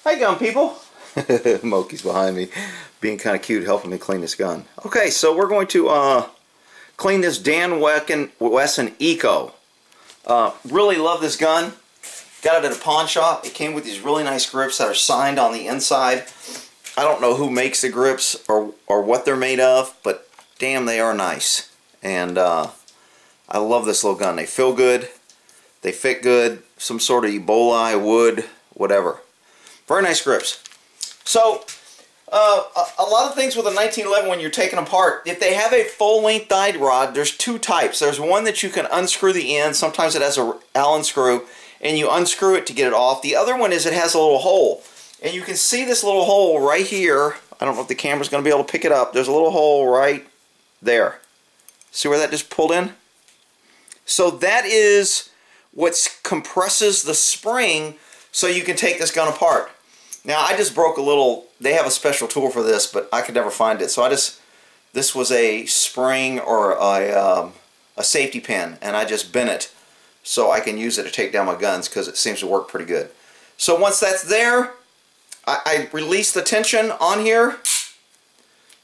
Hi gun people. Moki's behind me being kind of cute, helping me clean this gun. Okay, so we're going to clean this Dan Wesson Eco. Really love this gun. Got it at a pawn shop. It came with these really nice grips that are signed on the inside. I don't know who makes the grips or what they're made of, but damn, they are nice. And I love this little gun. They feel good. They fit good. Some sort of Ebola, wood, whatever. Very nice grips. So, a lot of things with a 1911 when you're taking apart, if they have a full-length guide rod, there's two types. There's one that you can unscrew the end. Sometimes it has a Allen screw, and you unscrew it to get it off. The other one is it has a little hole. And you can see this little hole right here. I don't know if the camera's going to be able to pick it up. There's a little hole right there. See where that just pulled in? So that is what compresses the spring so you can take this gun apart. Now I just broke a little, they have a special tool for this, but I could never find it. So this was a spring or a safety pin, and I just bent it so I can use it to take down my guns because it seems to work pretty good. So once that's there, I release the tension on here.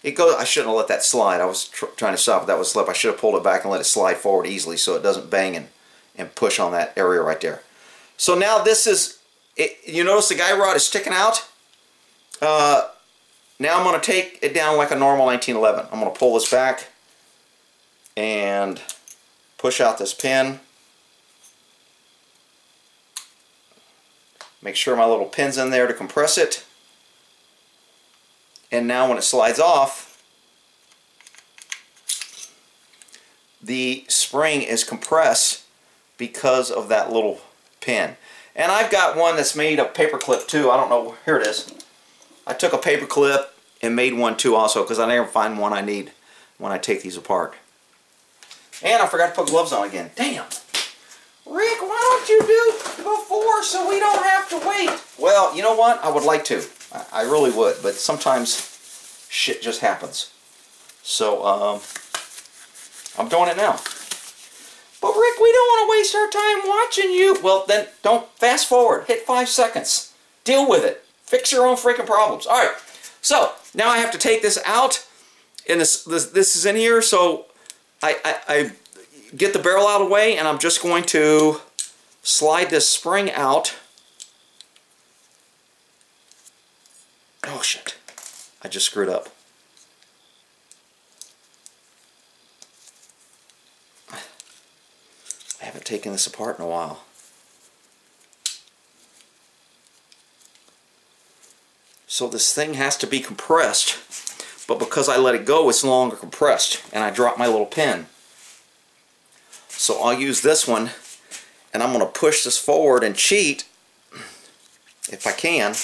It goes. I shouldn't have let that slide. I was trying to stop it. That was slip. I should have pulled it back and let it slide forward easily so it doesn't bang and push on that area right there. So now this is, you notice the guide rod is sticking out. Now I'm going to take it down like a normal 1911. I'm going to pull this back and push out this pin. Make sure my little pin's in there to compress it. And now when it slides off, the spring is compressed because of that little pin. And I've got one that's made of paper clip too. I don't know, here it is. I took a paper clip and made one too also because I never find one I need when I take these apart. And I forgot to put gloves on again. Damn! Rick, why don't you do before so we don't have to wait? Well, you know what? I would like to. I really would, but sometimes shit just happens. So, I'm doing it now. But Rick, we don't want to waste our time watching you. Well, then don't fast forward. Hit 5 seconds. Deal with it. Fix your own freaking problems. All right. So now I have to take this out, and this is in here. So I get the barrel out of the way, and I'm just going to slide this spring out. Oh shit, I just screwed up. I haven't taken this apart in a while. So this thing has to be compressed, but because I let it go, it's no longer compressed, and I dropped my little pin. So I'll use this one, and I'm going to push this forward and cheat, if I can.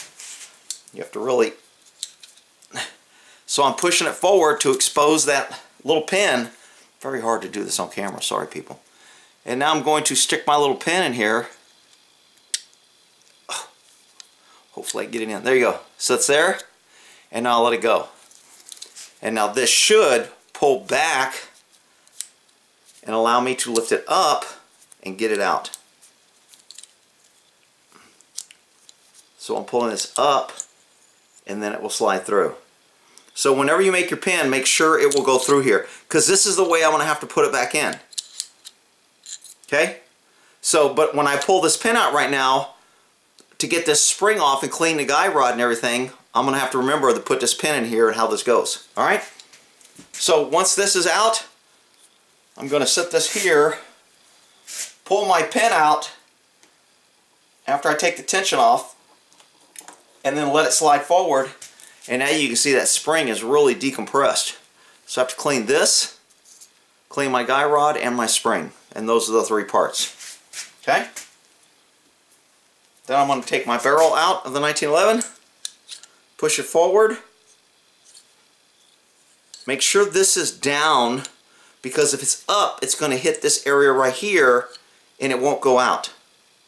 You have to really... So I'm pushing it forward to expose that little pin. Very hard to do this on camera, sorry people. And now I'm going to stick my little pin in here. Hopefully I can get it in. There you go. So it's there, and now I'll let it go. And now this should pull back and allow me to lift it up and get it out. So I'm pulling this up, and then it will slide through. So whenever you make your pin, make sure it will go through here, because this is the way I'm going to have to put it back in. Okay? So, but when I pull this pin out right now, to get this spring off and clean the guide rod and everything, I'm going to have to remember to put this pin in here and how this goes. Alright? So once this is out, I'm going to set this here, pull my pin out after I take the tension off, and then let it slide forward, and now you can see that spring is really decompressed. So I have to clean this, clean my guide rod, and my spring, and those are the three parts. Okay? Then I'm going to take my barrel out of the 1911, push it forward, make sure this is down, because if it's up, it's going to hit this area right here, and it won't go out.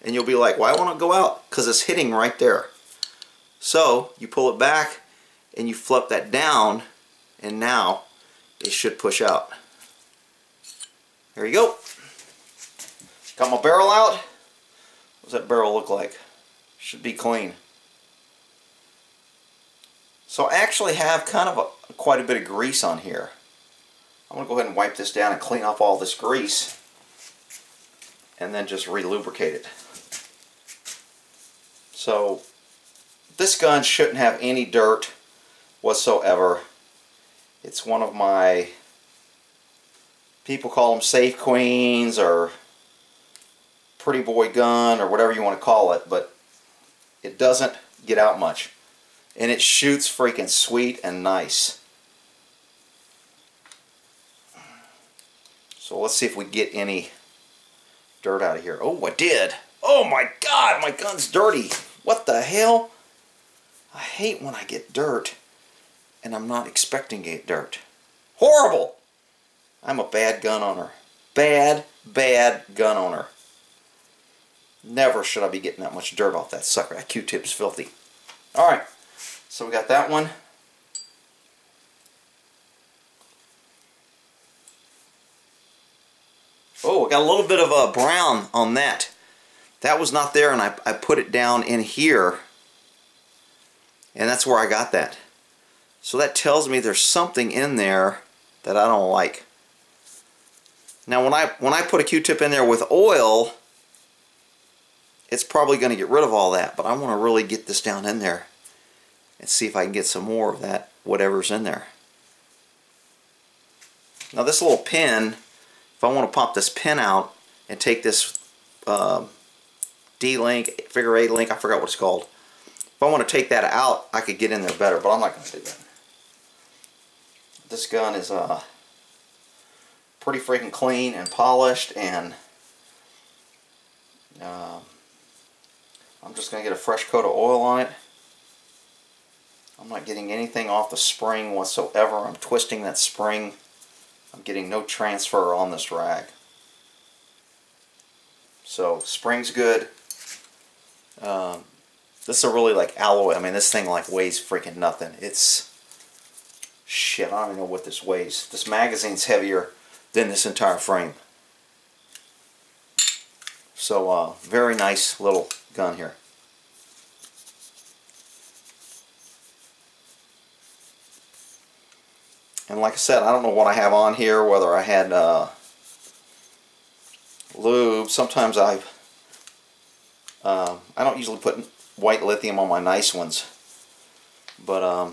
And you'll be like, why won't it go out? Because it's hitting right there. So you pull it back and you flip that down, and now it should push out. There you go. Got my barrel out. What does that barrel look like? Should be clean. So I actually have kind of quite a bit of grease on here. I'm going to go ahead and wipe this down and clean off all this grease and then just re-lubricate it. So this gun shouldn't have any dirt whatsoever. It's one of my, people call them safe queens or pretty boy gun or whatever you want to call it, but it doesn't get out much. And it shoots freaking sweet and nice. So let's see if we get any dirt out of here. Oh, I did. Oh my God, my gun's dirty. What the hell? I hate when I get dirt and I'm not expecting to get dirt. Horrible! I'm a bad gun owner. Bad, bad gun owner. Never should I be getting that much dirt off that sucker. That Q-tip's filthy. Alright, so we got that one. Oh, I got a little bit of brown on that. That was not there, and I put it down in here, and that's where I got that. So that tells me there's something in there that I don't like. Now when I put a Q-tip in there with oil, it's probably going to get rid of all that, but I want to really get this down in there and see if I can get some more of that, whatever's in there. Now this little pin, if I want to pop this pin out and take this D-link, figure 8 link, I forgot what it's called. If I want to take that out, I could get in there better, but I'm not going to do that. This gun is pretty freaking clean and polished, and I'm just going to get a fresh coat of oil on it. I'm not getting anything off the spring whatsoever. I'm twisting that spring. I'm getting no transfer on this rag. So spring's good. This is a really like alloy. I mean, this thing like weighs freaking nothing. It's shit. I don't even know what this weighs. This magazine's heavier than this entire frame. So very nice little gun here. And like I said, I don't know what I have on here, whether I had lube. Sometimes I don't usually put white lithium on my nice ones, but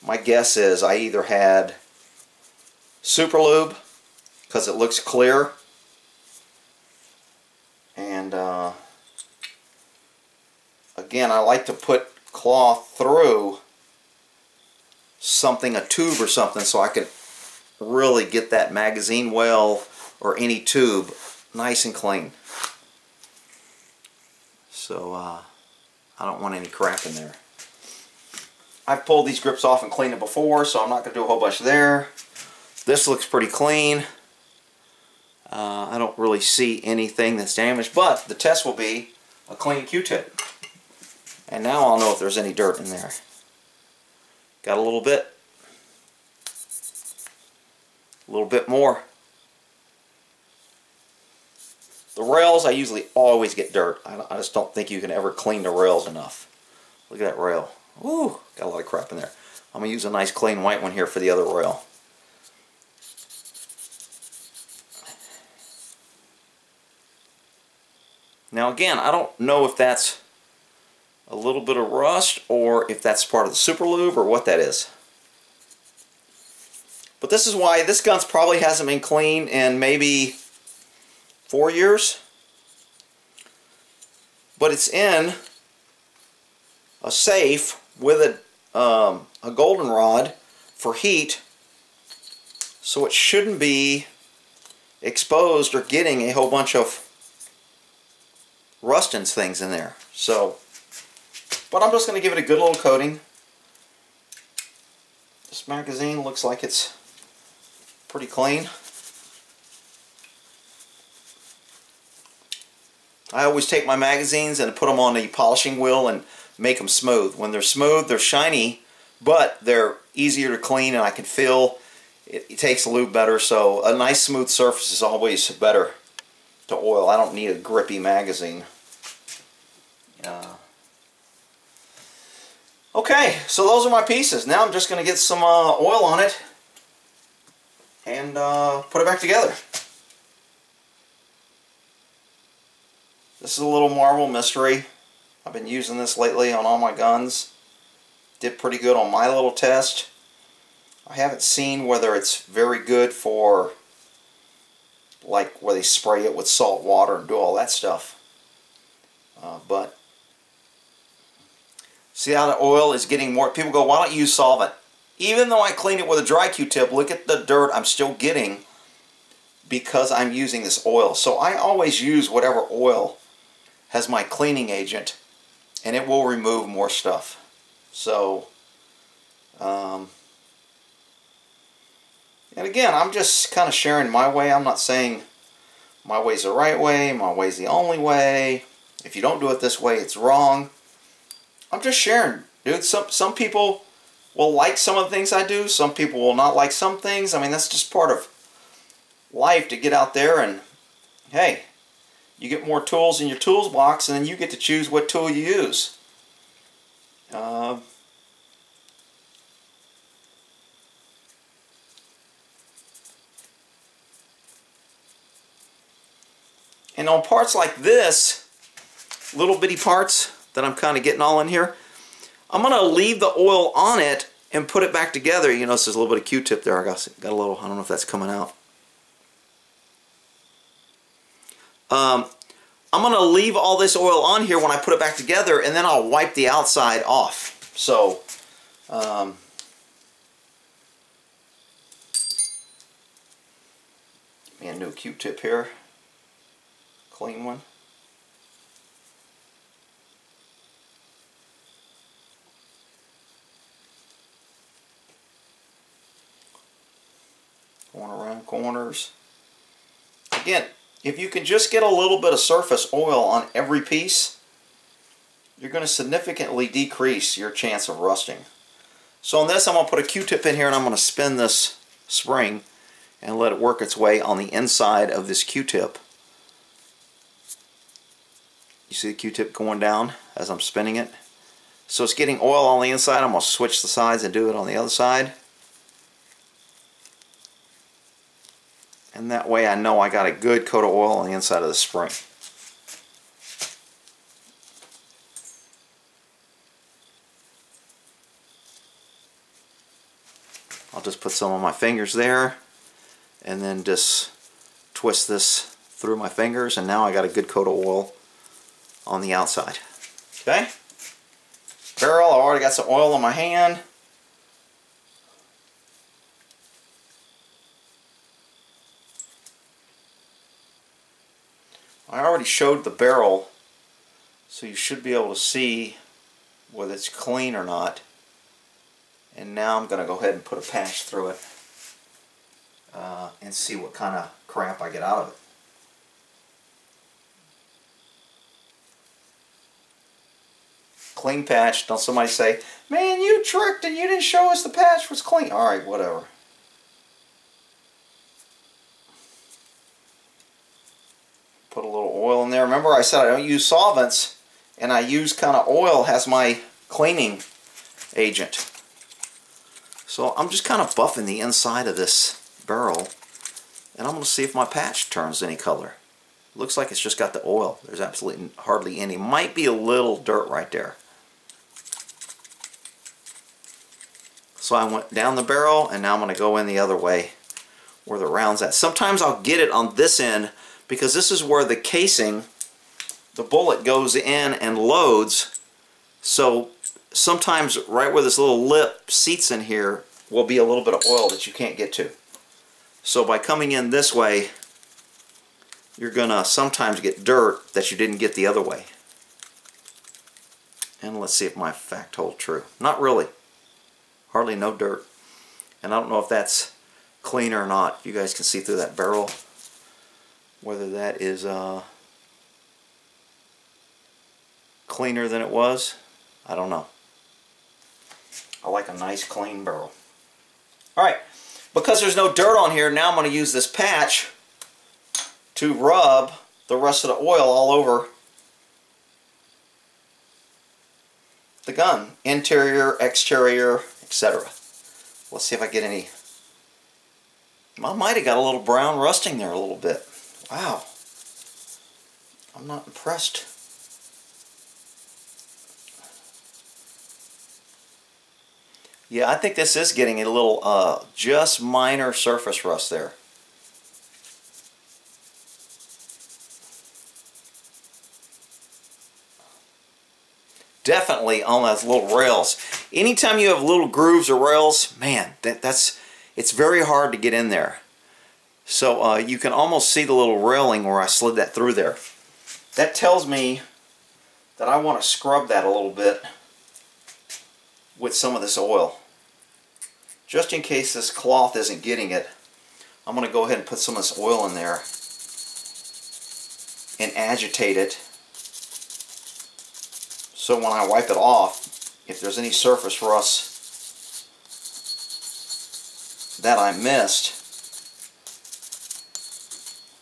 my guess is I either had super lube because it looks clear, and again, I like to put cloth through something, a tube or something, so I could really get that magazine well or any tube nice and clean. So I don't want any crap in there. I've pulled these grips off and cleaned it before, so I'm not going to do a whole bunch there. This looks pretty clean. I don't really see anything that's damaged, but the test will be a clean Q-tip. And now I'll know if there's any dirt in there. Got a little bit more. The rails, I usually always get dirt. I just don't think you can ever clean the rails enough. Look at that rail. Ooh, got a lot of crap in there. I'm going to use a nice clean white one here for the other rail. Now again, I don't know if that's a little bit of rust or if that's part of the super lube or what that is. But this is why this gun's probably hasn't been cleaned in maybe 4 years. But it's in a safe with a goldenrod for heat, so it shouldn't be exposed or getting a whole bunch of rust and things in there. So, but I'm just going to give it a good little coating. This magazine looks like it's pretty clean. I always take my magazines and put them on the polishing wheel and make them smooth. When they're smooth, they're shiny, but they're easier to clean, and I can feel it takes the lube better. So a nice smooth surface is always better to oil. I don't need a grippy magazine. Okay, so those are my pieces. Now I'm just going to get some oil on it and put it back together. This is a little Marvel Mystery. I've been using this lately on all my guns. Did pretty good on my little test. I haven't seen whether it's very good for, like, where they spray it with salt water and do all that stuff. But see how the oil is getting more. People go, why don't you use solvent? Even though I clean it with a dry Q-tip, look at the dirt I'm still getting because I'm using this oil. So I always use whatever oil has my cleaning agent, and it will remove more stuff. So, and again, I'm just kind of sharing my way. I'm not saying my way's the right way, my way's the only way. If you don't do it this way, it's wrong. I'm just sharing, dude. Some people will like some of the things I do. Some people will not like some things. I mean, that's just part of life, to get out there and, hey, you get more tools in your tools box, and then you get to choose what tool you use. And on parts like this, little bitty parts that I'm kind of getting all in here, I'm going to leave the oil on it and put it back together. You notice there's a little bit of Q-tip there. I got a little, I don't know if that's coming out. I'm going to leave all this oil on here when I put it back together, and then I'll wipe the outside off. So, give me a new Q-tip here. Clean one. Going around corners. Again, if you can just get a little bit of surface oil on every piece, you're going to significantly decrease your chance of rusting. So on this, I'm going to put a Q-tip in here, and I'm going to spin this spring and let it work its way on the inside of this Q-tip. You see the Q-tip going down as I'm spinning it? So it's getting oil on the inside. I'm going to switch the sides and do it on the other side. And that way I know I got a good coat of oil on the inside of the spring. I'll just put some on my fingers there and then just twist this through my fingers, and now I got a good coat of oil on the outside. Okay? Barrel, I already got some oil on my hand. I already showed the barrel, so you should be able to see whether it's clean or not. And now I'm going to go ahead and put a patch through it and see what kind of crap I get out of it. Clean patch. Don't somebody say, man, you tricked and you didn't show us the patch was clean. Alright, whatever. Put a little oil in there. Remember I said I don't use solvents, and I use kind of oil as my cleaning agent. So I'm just kind of buffing the inside of this barrel, and I'm going to see if my patch turns any color. Looks like it's just got the oil. There's absolutely hardly any. Might be a little dirt right there. So I went down the barrel, and now I'm going to go in the other way where the round's at. Sometimes I'll get it on this end, because this is where the casing, the bullet goes in and loads. So sometimes right where this little lip seats in here will be a little bit of oil that you can't get to. So by coming in this way, you're going to sometimes get dirt that you didn't get the other way. And let's see if my fact holds true. Not really. Hardly no dirt. And I don't know if that's clean or not. You guys can see through that barrel whether that is cleaner than it was. I don't know. I like a nice clean barrel. Alright, because there's no dirt on here, now I'm going to use this patch to rub the rest of the oil all over the gun. Interior, exterior, etc. Let's see if I get any. I might have got a little brown rusting there a little bit. Wow. I'm not impressed. Yeah, I think this is getting a little just minor surface rust there. Definitely on those little rails. Anytime you have little grooves or rails, man, it's very hard to get in there. So you can almost see the little railing where I slid that through there. That tells me that I want to scrub that a little bit with some of this oil. Just in case this cloth isn't getting it, I'm going to go ahead and put some of this oil in there and agitate it. So when I wipe it off, if there's any surface rust that I missed,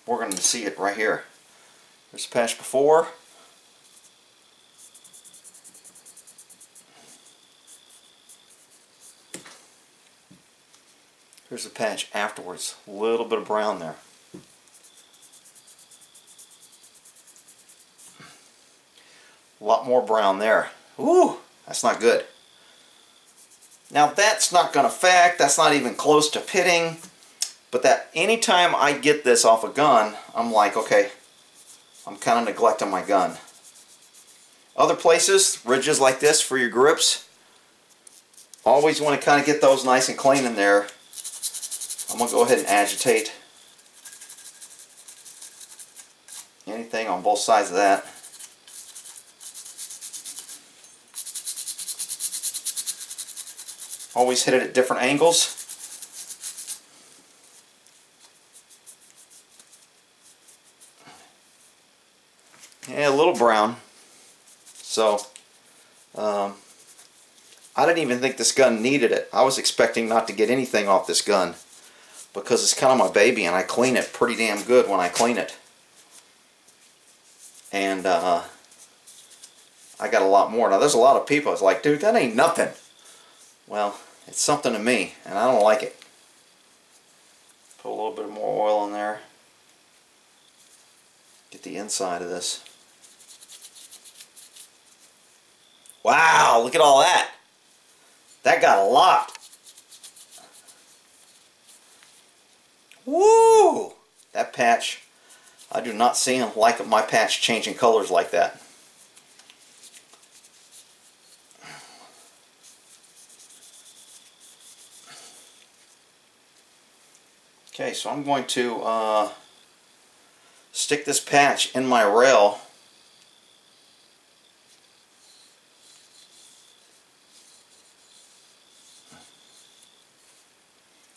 we're going to see it right here. There's a patch before. Here's the patch afterwards. A little bit of brown there. A lot more brown there. Ooh, that's not good. Now that's not going to affect, that's not even close to pitting, but that anytime I get this off a gun, I'm like, okay, I'm kind of neglecting my gun. Other places, ridges like this for your grips, always want to kind of get those nice and clean in there. I'm going to go ahead and agitate anything on both sides of that. Always hit it at different angles. Yeah, a little brown. So, I didn't even think this gun needed it. I was expecting not to get anything off this gun because it's kind of my baby and I clean it pretty damn good when I clean it. And I got a lot more. Now there's a lot of people that's like, dude, that ain't nothing. Well, it's something to me, and I don't like it. Put a little bit more oil in there. Get the inside of this. Wow, look at all that. That got a lot. Woo! That patch, I do not like my patch changing colors like that. Okay, so I'm going to stick this patch in my rail.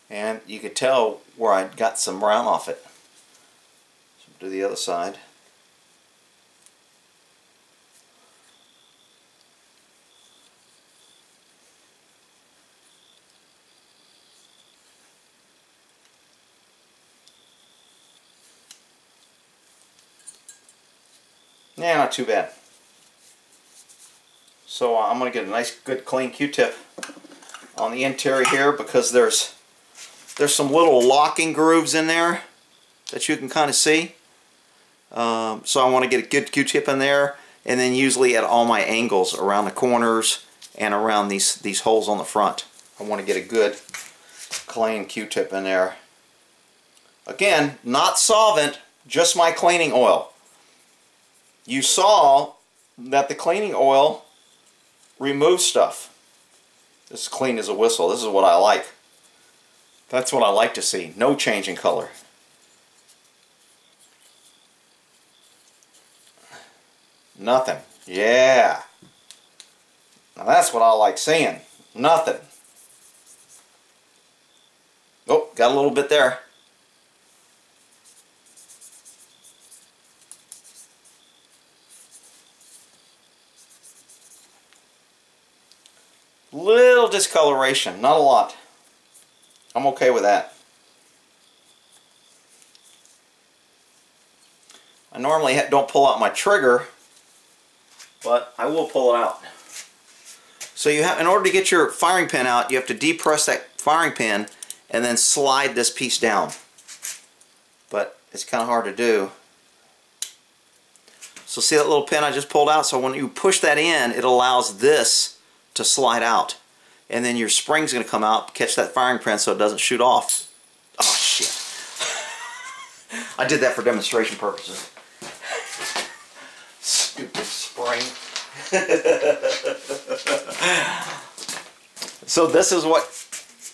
And you could tell where I got some brown off it. So do the other side. Yeah, not too bad. So I'm going to get a nice, good, clean Q-tip on the interior here because there's some little locking grooves in there that you can kind of see. So I want to get a good Q-tip in there, and then usually at all my angles around the corners and around these holes on the front. I want to get a good, clean Q-tip in there. Again, not solvent, just my cleaning oil. You saw that the cleaning oil removes stuff. This is clean as a whistle. This is what I like. That's what I like to see. No change in color. Nothing. Yeah. Now that's what I like seeing. Nothing. Oh, got a little bit there. Little discoloration, not a lot. I'm okay with that. I normally don't pull out my trigger, but I will pull it out. So you have, in order to get your firing pin out, you have to depress that firing pin and then slide this piece down. But it's kind of hard to do. So see that little pin I just pulled out? So when you push that in, it allows this to slide out. And then your spring's going to come out, catch that firing pin so it doesn't shoot off. Oh, shit. I did that for demonstration purposes. Stupid spring. So this is what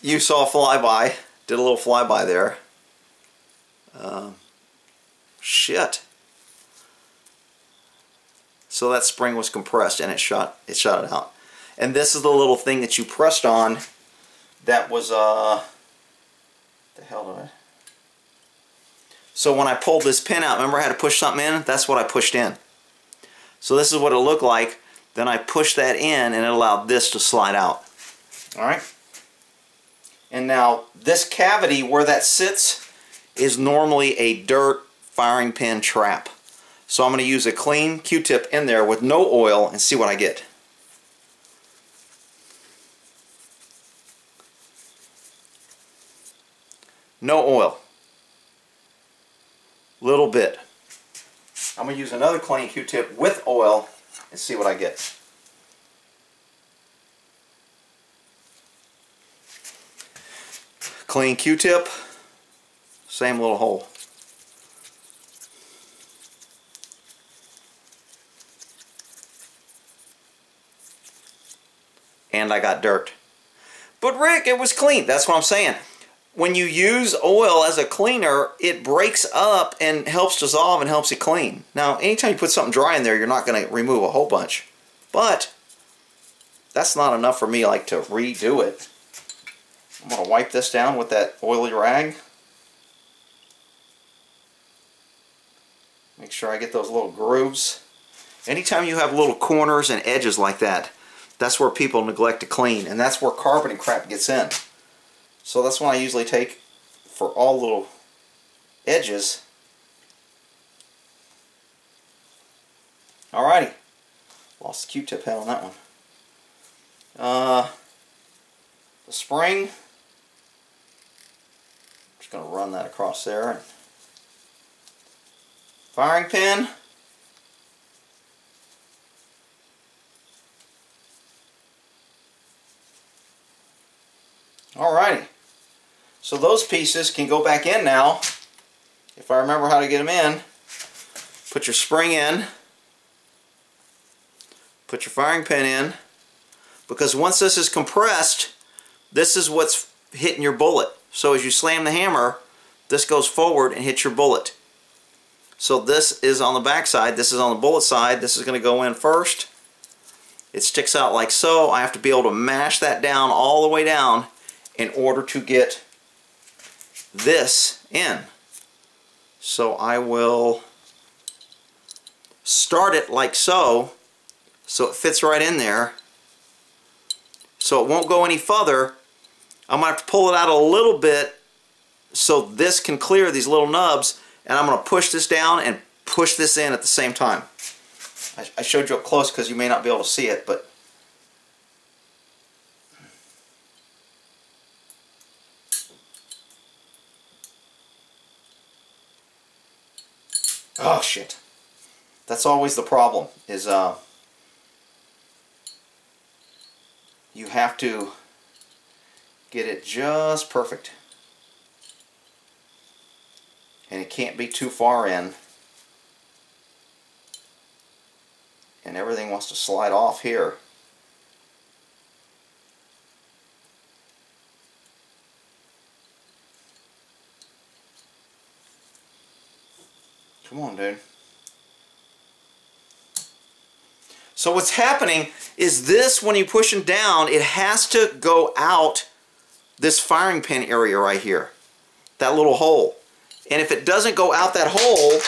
you saw flyby. Did a little flyby there. Shit. So that spring was compressed and it shot it out. And this is the little thing that you pressed on that was the hell did I? So when I pulled this pin out, remember I had to push something in? That's what I pushed in. So this is what it looked like. Then I pushed that in and it allowed this to slide out. Alright? And now this cavity where that sits is normally a dirt firing pin trap. So I'm going to use a clean Q-tip in there with no oil and see what I get. No oil. Little bit. I'm going to use another clean Q-tip with oil and see what I get. Clean Q-tip, same little hole. And I got dirt. But Rick, it was clean. That's what I'm saying. When you use oil as a cleaner, it breaks up and helps dissolve and helps it clean. Now, anytime you put something dry in there, you're not going to remove a whole bunch. But that's not enough for me like to redo it. I'm going to wipe this down with that oily rag. Make sure I get those little grooves. Anytime you have little corners and edges like that, that's where people neglect to clean. And that's where carpeting crap gets in. So that's what I usually take for all little edges. Alrighty. Lost the Q-tip head on that one. The spring. Just going to run that across there. Firing pin. Alrighty. So those pieces can go back in now. If I remember how to get them in. Put your spring in. Put your firing pin in. Because once this is compressed, this is what's hitting your bullet. So as you slam the hammer, this goes forward and hits your bullet. So this is on the back side, this is on the bullet side, this is going to go in first. It sticks out like so. I have to be able to mash that down all the way down in order to get this in. So I will start it like so it fits right in there. So it won't go any further. I'm going to have to pull it out a little bit so this can clear these little nubs, and I'm going to push this down and push this in at the same time. I showed you up close because you may not be able to see it, but oh shit. That's always the problem, is you have to get it just perfect. And it can't be too far in. And everything wants to slide off here. Come on, dude. So what's happening is this, when you're pushing down, it has to go out this firing pin area right here. That little hole. And if it doesn't go out that hole,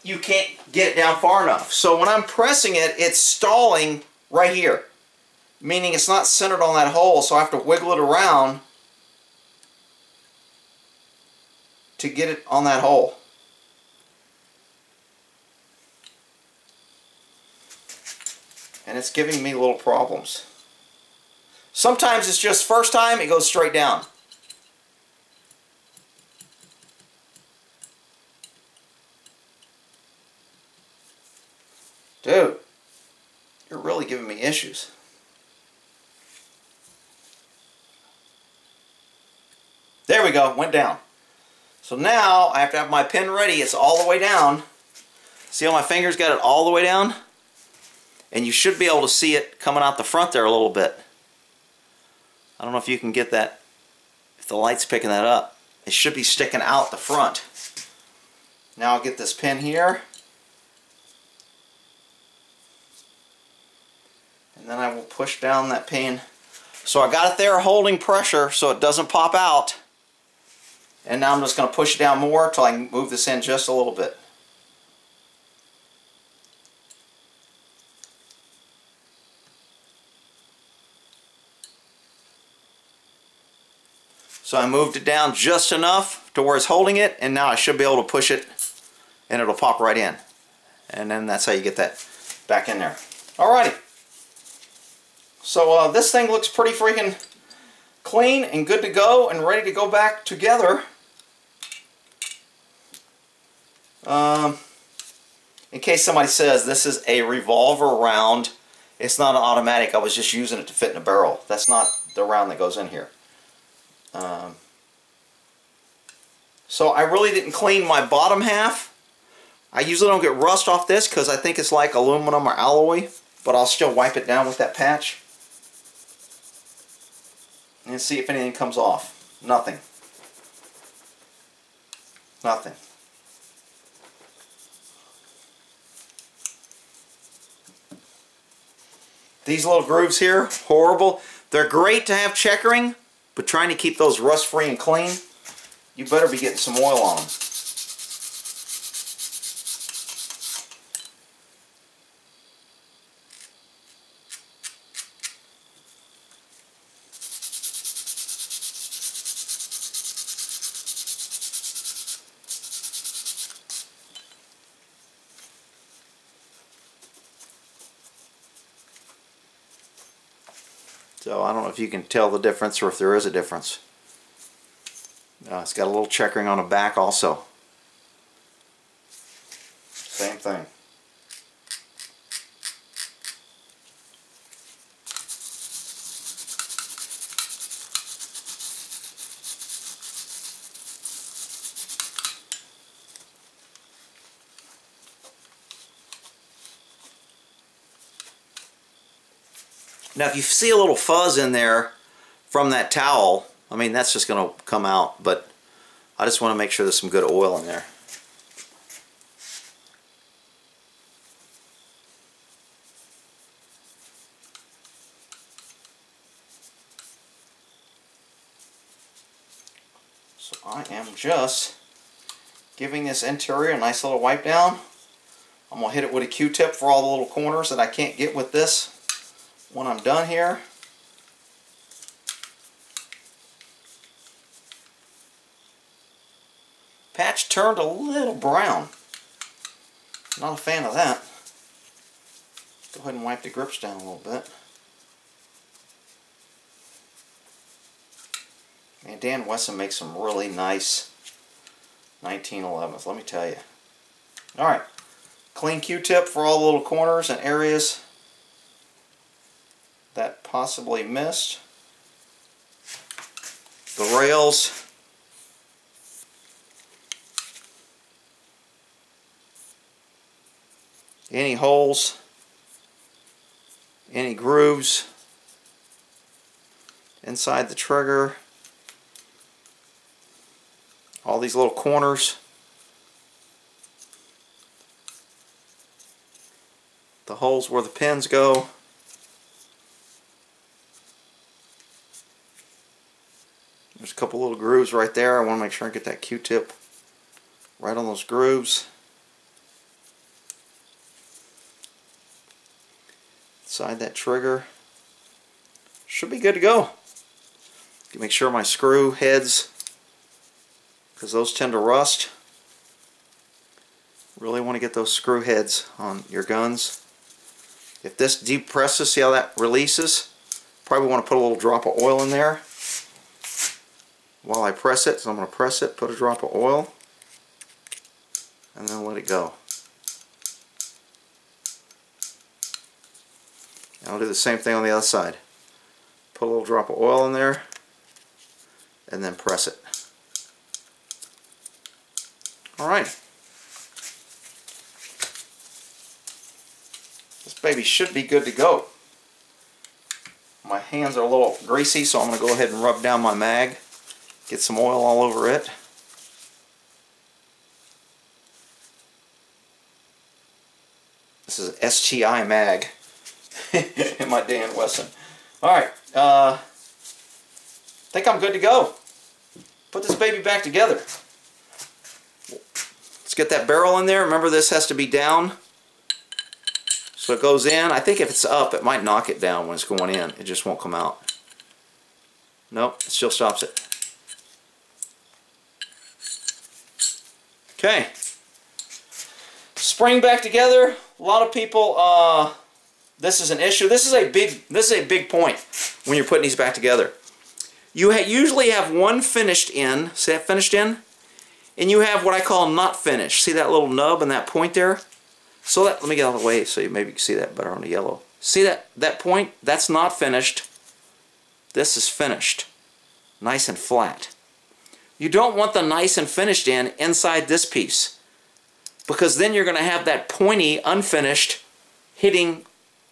you can't get it down far enough. So when I'm pressing it, it's stalling right here. Meaning it's not centered on that hole, so I have to wiggle it around to get it on that hole. and it's giving me little problems. Sometimes it's just first time it goes straight down. Dude, you're really giving me issues. There we go, went down. So now I have to have my pin ready. It's all the way down. See how my fingers got it all the way down? And you should be able to see it coming out the front there a little bit. I don't know if you can get that, if the light's picking that up. It should be sticking out the front. Now I'll get this pin here. And then I will push down that pin. So I got it there holding pressure so it doesn't pop out. And now I'm just going to push it down more until I can move this in just a little bit. So I moved it down just enough to where it's holding it, and now I should be able to push it and it'll pop right in. And then that's how you get that back in there. Alrighty. So this thing looks pretty freaking clean and good to go and ready to go back together. In case somebody says this is a revolver round, it's not an automatic. I was just using it to fit in a barrel. That's not the round that goes in here. So I really didn't clean my bottom half. I usually don't get rust off this because I think it's like aluminum or alloy, but I'll still wipe it down with that patch and see if anything comes off. Nothing. Nothing. These little grooves here, horrible. They're great to have checkering, but trying to keep those rust free and clean, you better be getting some oil on them. So I don't know if you can tell the difference or if there is a difference. It's got a little checkering on the back also. Same thing. Now if you see a little fuzz in there from that towel, I mean that's just going to come out, but I just want to make sure there's some good oil in there. So I am just giving this interior a nice little wipe down. I'm going to hit it with a Q-tip for all the little corners that I can't get with this when I'm done here. Patch turned a little brown. Not a fan of that. Go ahead and wipe the grips down a little bit. Man, Dan Wesson makes some really nice 1911s, let me tell you. Alright, clean Q-tip for all the little corners and areas that possibly missed. The rails. Any holes. Any grooves inside the trigger. All these little corners. The holes where the pins go. There's a couple little grooves right there. I want to make sure I get that Q-tip right on those grooves. Inside that trigger. Should be good to go. Make sure my screw heads, because those tend to rust. Really want to get those screw heads on your guns. If this depresses, see how that releases? Probably want to put a little drop of oil in there while I press it. So I'm going to press it, put a drop of oil, and then let it go. And I'll do the same thing on the other side. Put a little drop of oil in there, and then press it. Alright. This baby should be good to go. My hands are a little greasy, so I'm going to go ahead and rub down my mag. Get some oil all over it. This is an STI mag in my Dan Wesson. Alright, think I'm good to go. Put this baby back together. Let's get that barrel in there. Remember, this has to be down. So it goes in. I think if it's up, it might knock it down when it's going in. It just won't come out. Nope, it still stops it. Okay. Spring back together. A lot of people, this is an issue. This is a big point when you're putting these back together. You usually have one finished in. See that finished in? And you have what I call not finished. See that little nub and that point there? So that, let me get out of the way so you maybe can see that better on the yellow. See that point? That's not finished. This is finished. Nice and flat. You don't want the nice and finished in inside this piece, because then you're going to have that pointy unfinished hitting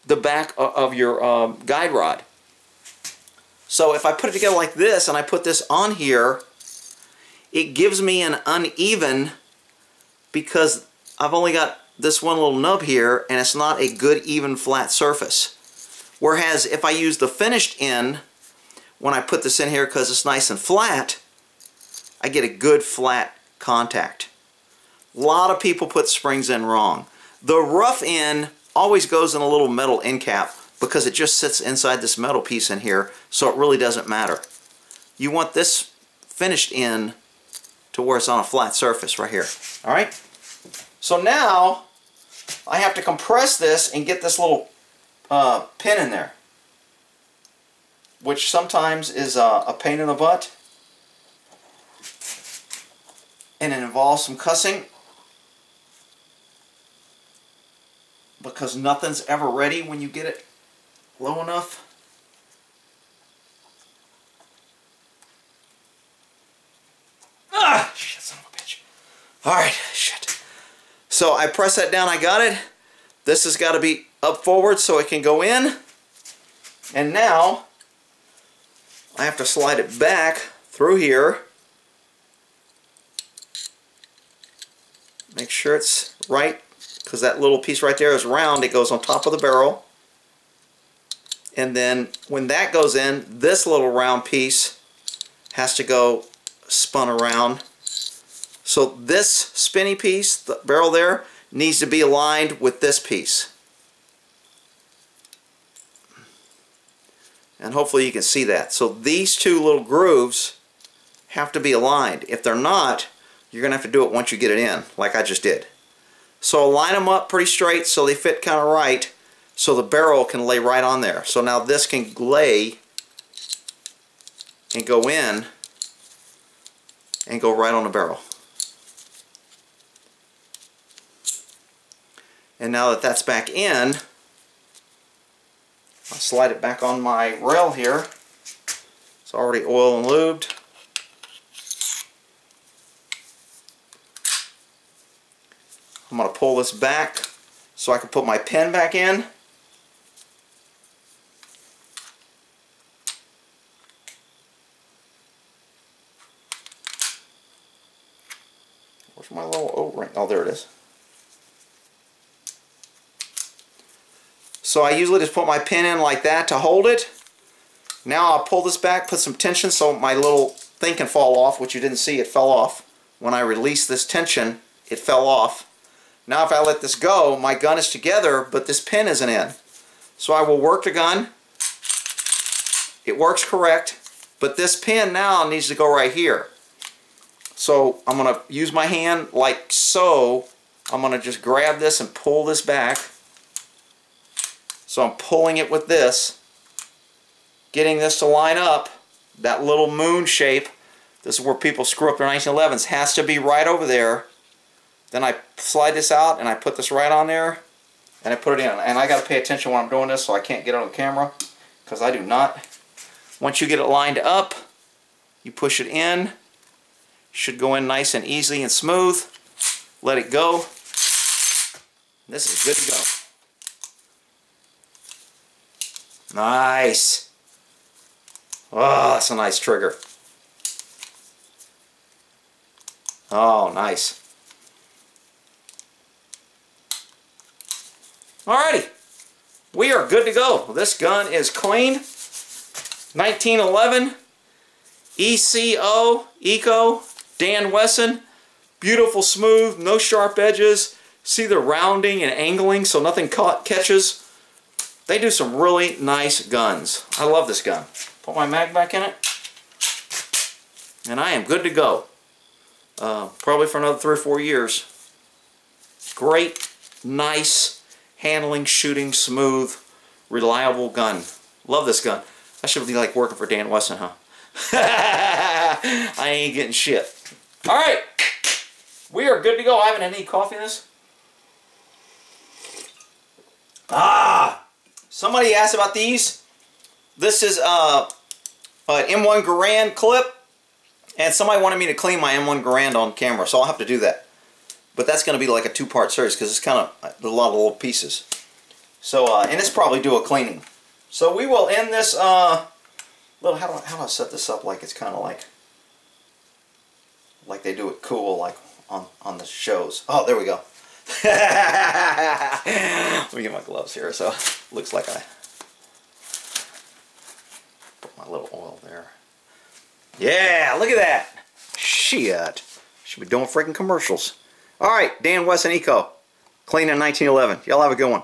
the back of your guide rod. So if I put it together like this and I put this on here, it gives me an uneven, because I've only got this one little nub here and it's not a good even flat surface. Whereas if I use the finished end, when I put this in here because it's nice and flat, I get a good flat contact. A lot of people put springs in wrong. The rough end always goes in a little metal end cap because it just sits inside this metal piece in here, so it really doesn't matter. You want this finished in to where it's on a flat surface right here. Alright? So now I have to compress this and get this little pin in there, which sometimes is a pain in the butt, and it involves some cussing, because nothing's ever ready when you get it low enough. Ah, shit, son of a bitch. Alright, shit. So I press that down, I got it. This has got to be up forward so it can go in. And now I have to slide it back through here. Make sure it's right, because that little piece right there is round. It goes on top of the barrel. And then when that goes in, this little round piece has to go spun around. So this spinny piece, the barrel there, needs to be aligned with this piece. And hopefully you can see that. So these two little grooves have to be aligned. If they're not, you're going to have to do it once you get it in, like I just did. So line them up pretty straight so they fit kind of right, so the barrel can lay right on there. So now this can lay and go in and go right on the barrel. And now that that's back in, I'll slide it back on my rail here. It's already oiled and lubed. I'm going to pull this back so I can put my pin back in. Where's my little O-ring? Oh, there it is. So I usually just put my pin in like that to hold it. Now I'll pull this back, put some tension so my little thing can fall off, which you didn't see, it fell off. When I released this tension, it fell off. Now if I let this go, my gun is together, but this pin isn't in. So I will work the gun. It works correct, but this pin now needs to go right here. So I'm going to use my hand like so. I'm going to just grab this and pull this back. So I'm pulling it with this, getting this to line up. That little moon shape, this is where people screw up their 1911s, has to be right over there. Then I slide this out and I put this right on there and I put it in. And I got to pay attention when I'm doing this so I can't get it on the camera, because I do not. Once you get it lined up, you push it in. Should go in nice and easy and smooth. Let it go. This is good to go. Nice. Oh, that's a nice trigger. Oh, nice. Alrighty. We are good to go. This gun is clean. 1911 Eco Dan Wesson. Beautiful, smooth, no sharp edges. See the rounding and angling so nothing catches. They do some really nice guns. I love this gun. Put my mag back in it. And I am good to go. Probably for another 3 or 4 years. Great, nice handling, shooting, smooth, reliable gun. Love this gun. I should be like working for Dan Wesson, huh? I ain't getting shit. Alright. We are good to go. I haven't had any coffee in this. Somebody asked about these. This is an M1 Garand clip. And somebody wanted me to clean my M1 Garand on camera. So I'll have to do that. But that's going to be like a 2-part series because it's kind of a lot of little pieces. So, and it's probably do a cleaning. So we will end this, how do I set this up like it's kind of like they do it cool, like on the shows. Oh, there we go. Let me get my gloves here so looks like I put my little oil there. Yeah, look at that. Shit. Should be doing freaking commercials. Alright, Dan Wesson Eco. Clean in 1911. Y'all have a good one.